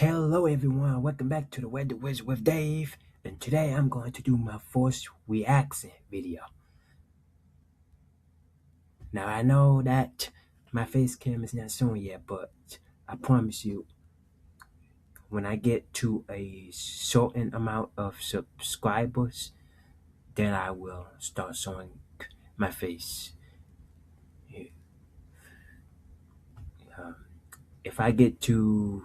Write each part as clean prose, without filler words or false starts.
Hello everyone, welcome back to the Weather Wizard with Dave, and today I'm going to do my first reaction video. Now I know that my face cam is not showing yet, but I promise you, when I get to a certain amount of subscribers, then I will start showing my face. Um, if I get to,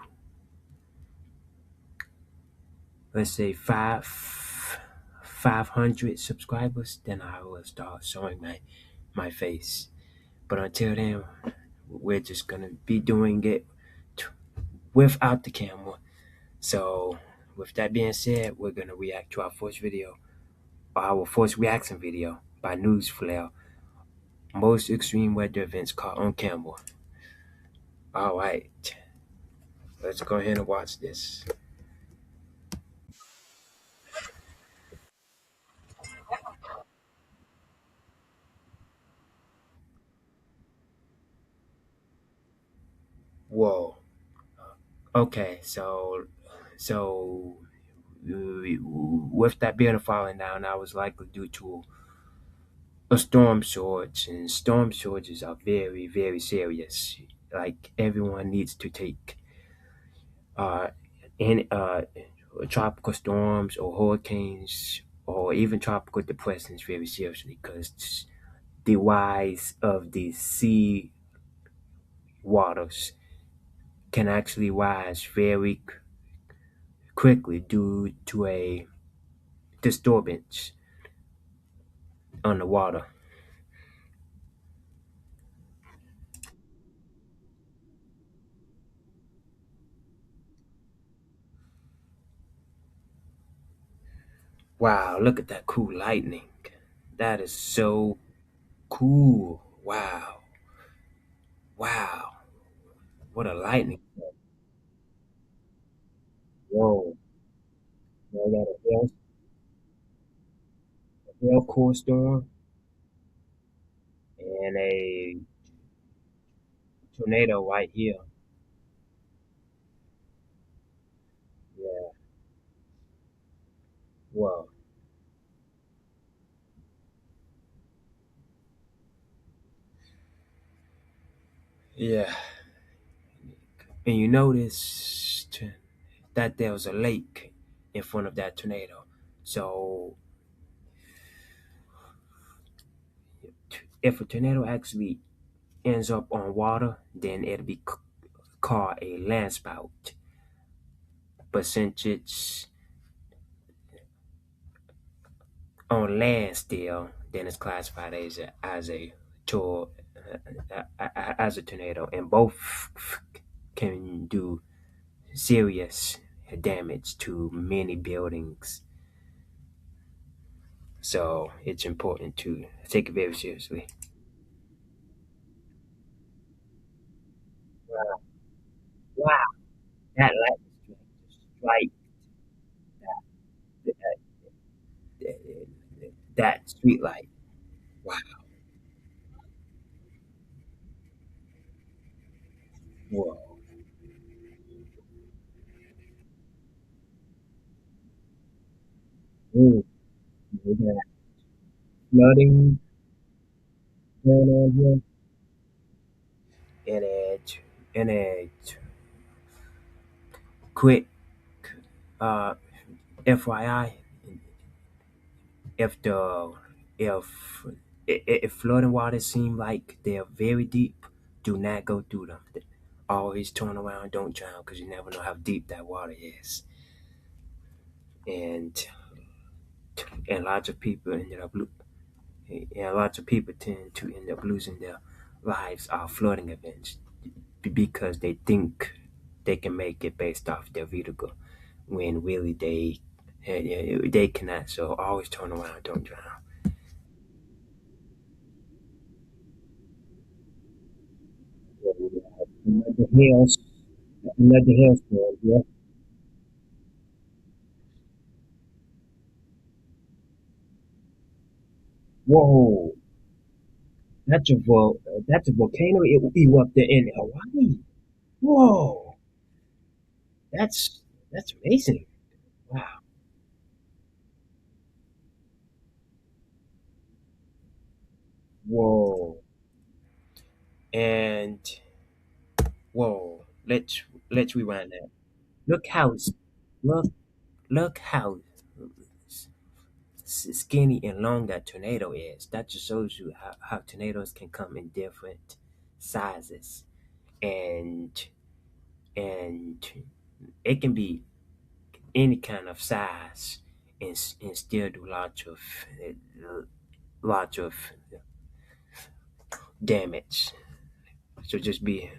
let's say, 500 subscribers, then I will start showing my face. But until then, we're just gonna be doing it without the camera. So, with that being said, we're gonna react to our first reaction video by News Flare. Most extreme weather events caught on camera. All right, let's go ahead and watch this. Whoa. Okay, so with that building falling down, that was likely due to a storm surge, and storm surges are very, very serious. Like everyone needs to take uh, in tropical storms or hurricanes or even tropical depressions very seriously because the rise of the sea waters can actually rise very quickly due to a disturbance on the water. Wow, look at that cool lightning. That is so cool. Wow. Wow. What a lightning. Whoa. I got hail core storm and a tornado right here. Yeah. Whoa. Yeah. And you noticed that there was a lake in front of that tornado. So if a tornado actually ends up on water, then it'll be called a landspout. But since it's on land still, then it's classified tor- as a tornado, and both can do serious damage to many buildings. So it's important to take it very seriously. Wow, wow, that lightning strike that, that street light. Wow, whoa. Ooh, we got flooding going on here, and a quick uh, FYI, if the if if flooding waters seem like they're very deep, do not go through them. Always turn around, don't drown, because you never know how deep that water is. And lots of people lots of people tend to end up losing their lives of flooding events because they think they can make it based off their vehicle when really they cannot. So always turn around, don't drown. Another hail, another hailstorm. Yeah. Whoa, that's a volcano erupted in Hawaii. Whoa, That's that's amazing. Wow. Whoa. And whoa. Let's rewind that. Look how look look how skinny and long that tornado is. That just shows you how tornadoes can come in different sizes, and and it can be any kind of size, and still do lots of damage. So just be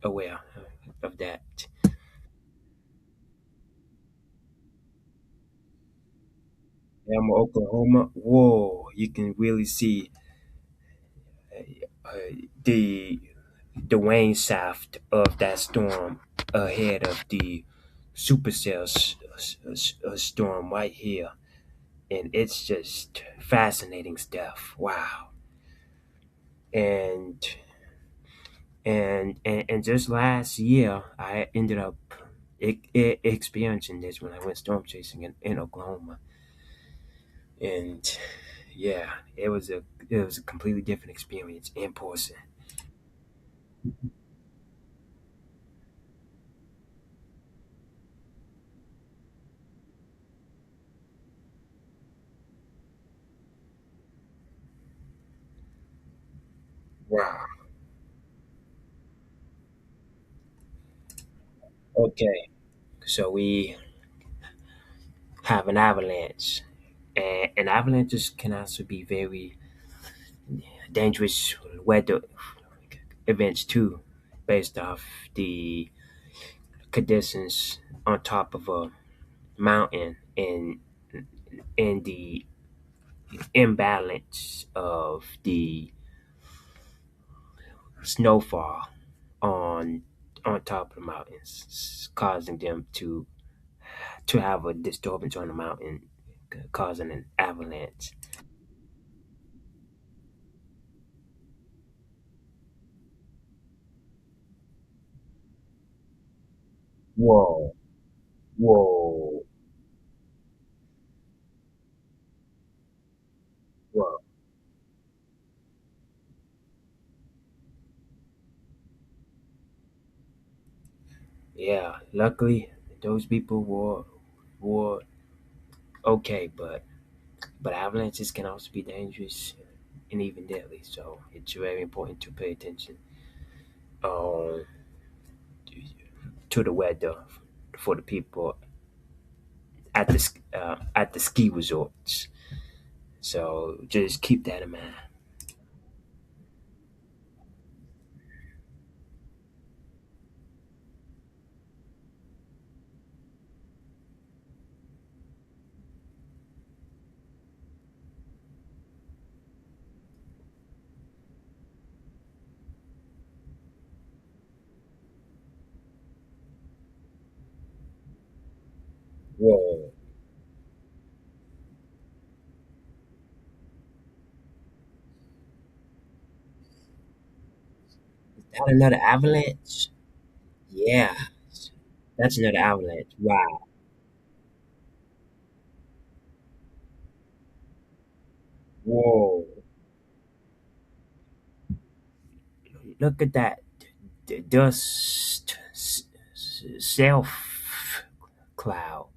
aware of that. Elma, Oklahoma. Whoa, you can really see uh, the the wane shaft of that storm ahead of the supercell storm right here, and it's just fascinating stuff. Wow. And and and, and just last year I ended up experiencing this when I went storm chasing in Oklahoma, and yeah, it was a completely different experience in person. Wow. Okay, so we have an avalanche, and avalanches can also be very dangerous weather events too, based off the conditions on top of a mountain, and the imbalance of the snowfall on top of the mountains, causing them to have a disturbance on the mountain, causing an avalanche. Whoa, whoa, whoa. Yeah, luckily those people were okay, but avalanches can also be dangerous and even deadly. So it's very important to pay attention um, to the weather for the people at the ski resorts. So just keep that in mind. Whoa, is that another avalanche? Yeah, that's another avalanche. Wow. Whoa. Look at that. The dust self cloud.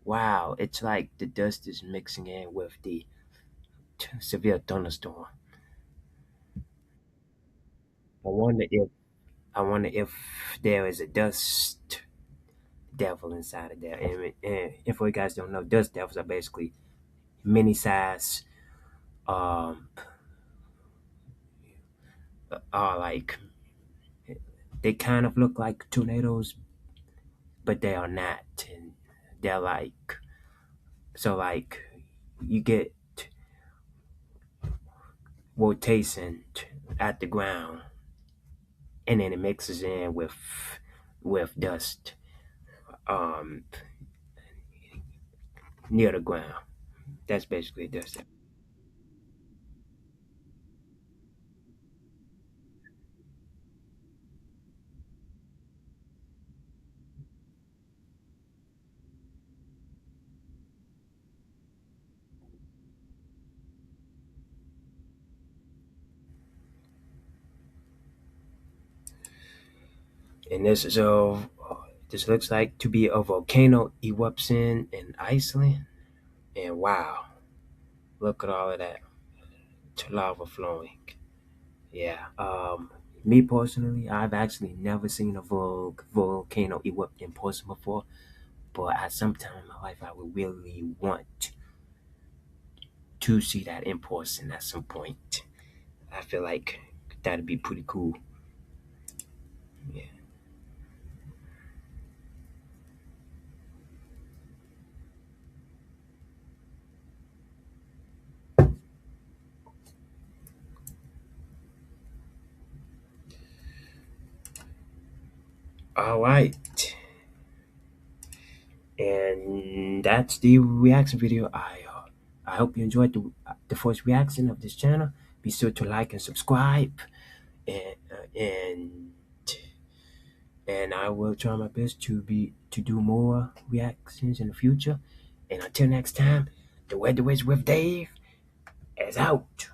Wow. It's like the dust is mixing in with the severe thunderstorm. I wonder if I wonder if there is a dust devil inside of there. And for you guys don't know, dust devils are basically mini size, um, are like they kind of look like tornadoes, but they are not. And they're like like you get rotation at the ground, and then it mixes in with dust um, near the ground. That's basically dust. And this looks like to be a volcano eruption in Iceland. And wow, look at all of that lava flowing. Yeah. Me personally, I've actually never seen a volcano erupt in person before. But at some time in my life, I would really want to see that in person at some point. I feel like that'd be pretty cool. Yeah. All right. And that's the reaction video. I hope you enjoyed the first reaction of this channel. Be sure to like and subscribe, and and I will try my best to do more reactions in the future. And until next time, the Weather is with Dave is out.